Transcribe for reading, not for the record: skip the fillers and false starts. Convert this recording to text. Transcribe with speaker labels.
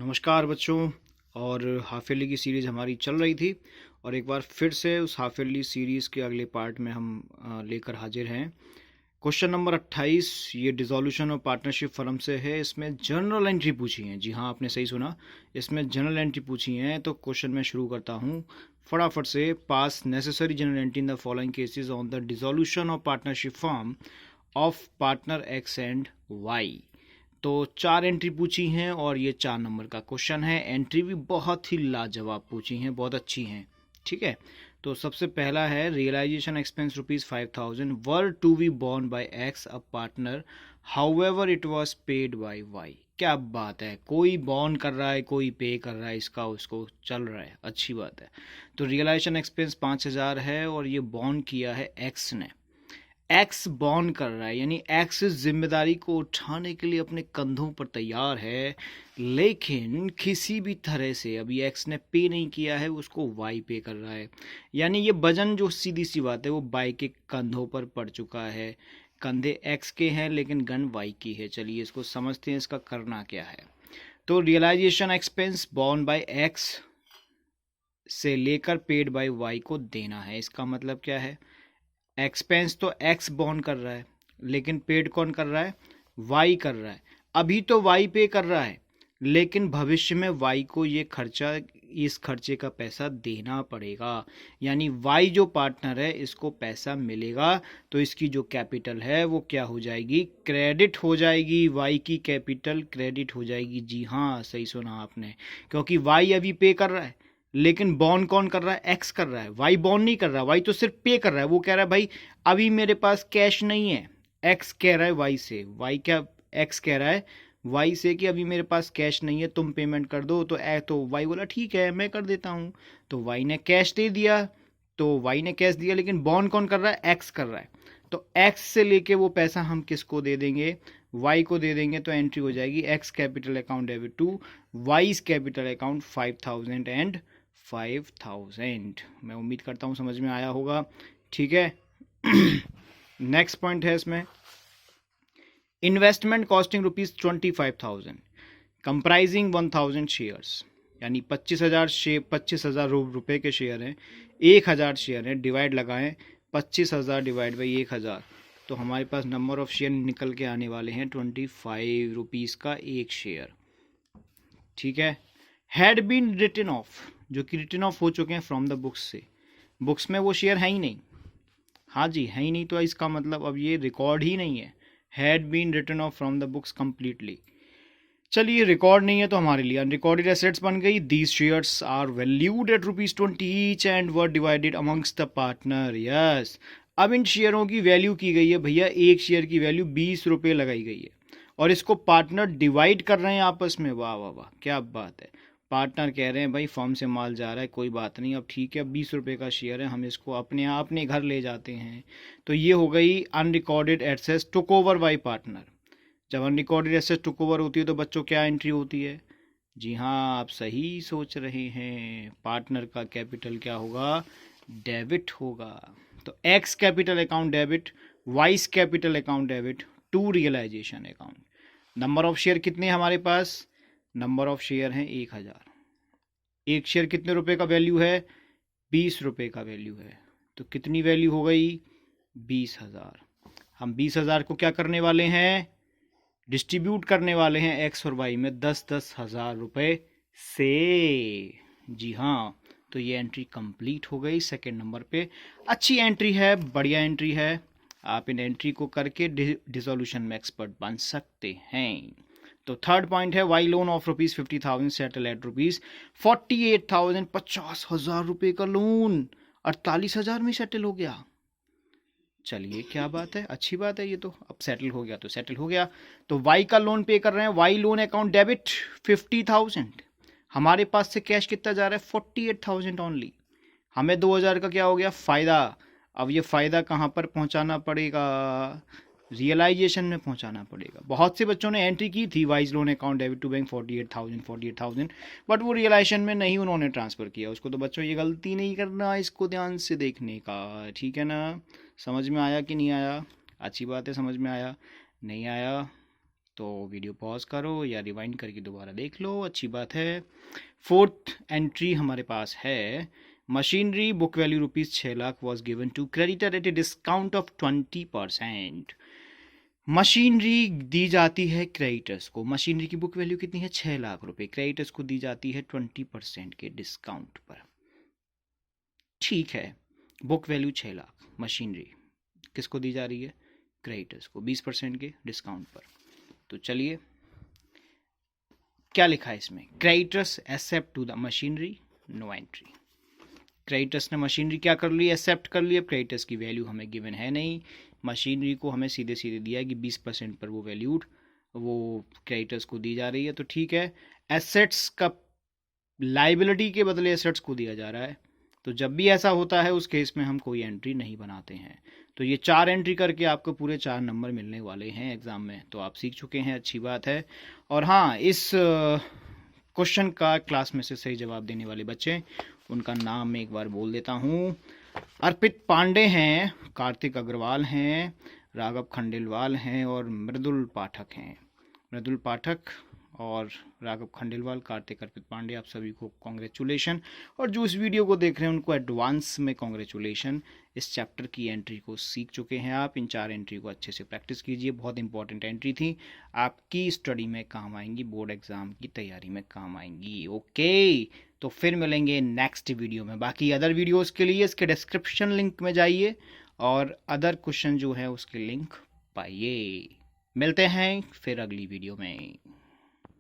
Speaker 1: नमस्कार बच्चों। और हाफ ईयरली की सीरीज़ हमारी चल रही थी और एक बार फिर से उस हाफ ईयरली सीरीज़ के अगले पार्ट में हम लेकर हाजिर हैं। क्वेश्चन नंबर 28 ये डिसोल्यूशन और पार्टनरशिप फर्म से है। इसमें जर्नल एंट्री पूछी है। जी हाँ, आपने सही सुना, इसमें जर्नल एंट्री पूछी है। तो क्वेश्चन मैं शुरू करता हूँ फटाफट से। Pass necessary journal entry in the following cases on the dissolution of partnership firm of partner X and Y. तो 4 एंट्री पूछी हैं और ये 4 नंबर का क्वेश्चन है। एंट्री भी बहुत ही लाजवाब पूछी हैं, बहुत अच्छी हैं। ठीक है, तो सबसे पहला है realisation expense ₹5000 were to be borne by X a partner however it was paid by Y. क्या बात है, कोई बॉर्न कर रहा है, कोई पे कर रहा है, इसका उसको चल रहा है, अच्छी बात है। तो रियलाइजेशन एक्सपेंस 5000 है और ये बॉर्न किया है एक्स ने। एक्स बॉर्न कर रहा है यानी एक्स इस जिम्मेदारी को उठाने के लिए अपने कंधों पर तैयार है, लेकिन किसी भी तरह से अभी एक्स ने पे नहीं किया है, उसको वाई पे कर रहा है। यानी ये वजन जो सीधी सी बात है वो वाई के कंधों पर पड़ चुका है। कंधे एक्स के हैं लेकिन गन वाई की है। चलिए इसको समझते हैं, इसका करना क्या है। तो realisation expense borne by X से लेकर पेड बाय वाई को देना है। इसका मतलब क्या है, एक्सपेंस तो एक्स बॉर्न कर रहा है लेकिन पेड कौन कर रहा है, वाई कर रहा है। अभी तो वाई पे कर रहा है लेकिन भविष्य में वाई को ये खर्चा, इस खर्चे का पैसा देना पड़ेगा। यानी वाई जो पार्टनर है इसको पैसा मिलेगा, तो इसकी जो कैपिटल है वो क्या हो जाएगी, क्रेडिट हो जाएगी। वाई की कैपिटल क्रेडिट हो जाएगी। जी हाँ, सही सुना आपने, क्योंकि वाई अभी पे कर रहा है लेकिन बॉन्ड कौन कर रहा है, एक्स कर रहा है। वाई बॉन्ड नहीं कर रहा, वाई तो सिर्फ पे कर रहा है। वो कह रहा है भाई अभी मेरे पास कैश नहीं है। एक्स कह रहा है वाई से, वाई क्या, एक्स कह रहा है वाई से कि अभी मेरे पास कैश नहीं है, तुम पेमेंट कर दो। तो वाई बोला ठीक है मैं कर देता हूँ। तो वाई ने कैश दे दिया, तो वाई ने कैश दिया लेकिन बॉन्ड कौन कर रहा है, एक्स कर रहा है। तो एक्स से लेके वो पैसा हम किसको दे देंगे, वाई को दे देंगे। तो एंट्री हो जाएगी X capital account debit to Y's capital account 5000 and 5000। मैं उम्मीद करता हूँ समझ में आया होगा। ठीक है। नेक्स्ट पॉइंट है इसमें, इन्वेस्टमेंट कॉस्टिंग ₹25,000 कंप्राइजिंग 1000 शेयर्स। यानी 25,000 रुपये के शेयर हैं, 1000 शेयर हैं। डिवाइड लगाएं, 25,000 डिवाइड बाई 1000, तो हमारे पास नंबर ऑफ शेयर निकल के आने वाले हैं 25 रुपीज़ का एक शेयर। ठीक है। हैड बीन रिटन ऑफ, जो कि रिटन ऑफ हो चुके हैं फ्रॉम द बुक्स से। बुक्स में वो शेयर है ही नहीं। हाँ जी, है ही नहीं, तो इसका मतलब अब ये रिकॉर्ड ही नहीं है। Had been written off from the books completely. चलिए रिकॉर्ड नहीं है तो हमारे लिए अनरिकॉर्डेड एसेट्स बन गई। These shares are valued at ₹20 each and were divided amongst the partner. Yes, अब इन शेयरों की वैल्यू की गई है भैया, एक शेयर की वैल्यू ₹20 लगाई गई है और इसको पार्टनर डिवाइड कर रहे हैं आपस में। वाह वाह वाह, क्या बात है। पार्टनर कह रहे हैं भाई फर्म से माल जा रहा है, कोई बात नहीं, अब ठीक है ₹20 का शेयर है, हम इसको अपने घर ले जाते हैं। तो ये हो गई unrecorded assets took over by partner. जब अनरिकॉर्डेड एसेट्स टुक ओवर होती है तो बच्चों क्या एंट्री होती है, जी हाँ आप सही सोच रहे हैं, पार्टनर का कैपिटल क्या होगा, डेबिट होगा। तो X capital account debit, Y's capital account debit to realisation account. Number of share कितने हमारे पास, नंबर ऑफ शेयर हैं 1000। एक शेयर कितने रुपए का वैल्यू है, ₹20 का वैल्यू है। तो कितनी वैल्यू हो गई, 20,000। हम 20,000 को क्या करने वाले हैं, डिस्ट्रीब्यूट करने वाले हैं एक्स और वाई में 10-10 हज़ार रुपये से। जी हाँ, तो ये एंट्री कंप्लीट हो गई सेकंड नंबर पे। अच्छी एंट्री है, बढ़िया एंट्री है। आप इन एंट्री को करके डिसोल्यूशन में एक्सपर्ट बन सकते हैं। तो थर्ड पॉइंट है, Y loan of ₹50,000 settle at ₹48,000। 50,000 रुपये का लोन 48,000 में सेटल हो गया। चलिए क्या बात है, अच्छी बात है ये तो। अब सेटल हो गया तो सेटल हो गया। तो वाई का लोन पे कर रहे हैं, वाई लोन अकाउंट डेबिट 50,000। हमारे पास से कैश कितना जा रहा है, 48,000 ओनली। हमें 2,000 का क्या हो गया, फ़ायदा। अब ये फ़ायदा कहाँ पर पहुँचाना पड़ेगा, रियलाइजेशन में पहुंचाना पड़ेगा। बहुत से बच्चों ने एंट्री की थी Y's loan account debit to bank 48,000, but वो रियलाइजेशन में नहीं उन्होंने ट्रांसफ़र किया उसको। तो बच्चों ये गलती नहीं करना, इसको ध्यान से देखने का, ठीक है ना। समझ में आया कि नहीं आया, अच्छी बात है, समझ में आया, नहीं आया तो वीडियो पॉज करो या रिवाइंड करके दोबारा देख लो, अच्छी बात है। फोर्थ एंट्री हमारे पास है, machinery book value rupees 6 lakh was given to creditor at a discount of 20%। Machinery दी जाती है क्रेडिटर्स को, मशीनरी की बुक वैल्यू कितनी है 6 लाख रुपए, क्रेडिटर्स को दी जाती है 20% के डिस्काउंट पर। ठीक है, बुक वैल्यू 6 लाख, मशीनरी किसको दी जा रही है, क्रेडिटर्स को 20% के डिस्काउंट पर। तो चलिए क्या लिखा है इसमें, creditors accept to the machinery, no entry. Creditors ने मशीनरी क्या कर ली, एक्सेप्ट कर ली। अब क्रेडिटर्स की वैल्यू हमें गिवन है नहीं, मशीनरी को हमें सीधे सीधे दिया है कि 20% पर वो वैल्यूड वो क्रेडिटर्स को दी जा रही है, तो ठीक है। एसेट्स का लाइबिलिटी के बदले एसेट्स को दिया जा रहा है, तो जब भी ऐसा होता है उस केस में हम कोई एंट्री नहीं बनाते हैं। तो ये 4 एंट्री करके आपको पूरे 4 नंबर मिलने वाले हैं एग्ज़ाम में, तो आप सीख चुके हैं, अच्छी बात है। और हाँ, इस क्वेश्चन का क्लास में से सही जवाब देने वाले बच्चे, उनका नाम मैं एक बार बोल देता हूँ। अर्पित पांडे हैं, कार्तिक अग्रवाल हैं, राघव खंडेलवाल हैं और मृदुल पाठक हैं। मृदुल पाठक और राघव खंडेलवाल, कार्तिक, अर्पित पांडे, आप सभी को कॉन्ग्रेचुलेशन। और जो इस वीडियो को देख रहे हैं उनको एडवांस में कॉन्ग्रेचुलेशन, इस चैप्टर की एंट्री को सीख चुके हैं आप। इन 4 एंट्री को अच्छे से प्रैक्टिस कीजिए, बहुत इंपॉर्टेंट एंट्री थी, आपकी स्टडी में काम आएंगी, बोर्ड एग्जाम की तैयारी में काम आएंगी। ओके, तो फिर मिलेंगे नेक्स्ट वीडियो में। बाकी अदर वीडियोज़ के लिए इसके डिस्क्रिप्शन लिंक में जाइए और अदर क्वेश्चन जो है उसके लिंक पाइए। मिलते हैं फिर अगली वीडियो में।